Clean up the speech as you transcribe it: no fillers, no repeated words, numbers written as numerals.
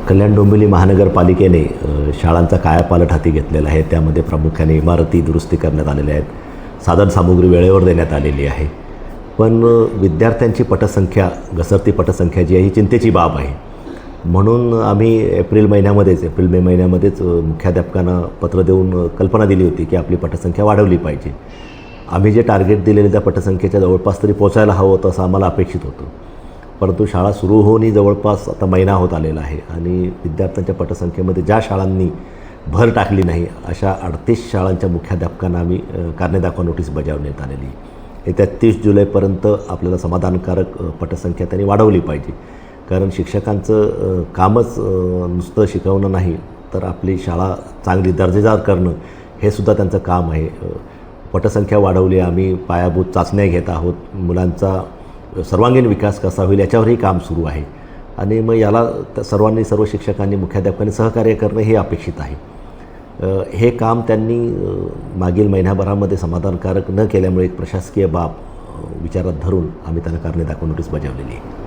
कल्याण डोंबिवली महानगरपालिकेने शाळांचा कायापालट हाती घेतलेला आहे. त्यामध्ये प्रामुख्याने इमारती दुरुस्ती करण्यात आलेल्या आहेत, साधनसामुग्री वेळेवर देण्यात आलेली आहे. पण विद्यार्थ्यांची पटसंख्या, घसरती पटसंख्या जी आहे ही चिंतेची बाब आहे. म्हणून आम्ही एप्रिल मे महिन्यामध्येच मुख्याध्यापकांना पत्र देऊन कल्पना दिली होती की आपली पटसंख्या वाढवली पाहिजे. आम्ही जे टार्गेट दिलेले त्या पटसंख्येच्या जवळपास तरी पोचायला हवं होतं असं आम्हाला अपेक्षित होतं. परंतु शाळा सुरू होऊनही जवळपास आता महिना होत आलेला आहे आणि विद्यार्थ्यांच्या पटसंख्येमध्ये ज्या शाळांनी भर टाकली नाही अशा 38 शाळांच्या मुख्याध्यापकांना आम्ही कारणे दाखवा नोटीस बजावण्यात आलेली. येत्या 30 जुलैपर्यंत आपल्याला समाधानकारक पटसंख्या त्यांनी वाढवली पाहिजे. कारण शिक्षकांचं कामच नुसतं शिकवणं नाही तर आपली शाळा चांगली दर्जेदार करणं हे सुद्धा त्यांचं काम आहे. पटसंख्या वाढवली, आम्ही पायाभूत चाचण्या घेत आहोत, मुलांचा सर्वांगीण विकास कसा होईल याच्यावरही काम सुरू आहे आणि मग याला सर्व शिक्षकांनी, मुख्याध्यापकांनी सहकार्य करणं हे अपेक्षित आहे. हे काम त्यांनी मागील महिन्याभरामध्ये समाधानकारक न केल्यामुळे एक प्रशासकीय बाब विचारात धरून आम्ही त्यांना कारणे दाखवा नोटीस बजावलेली आहे.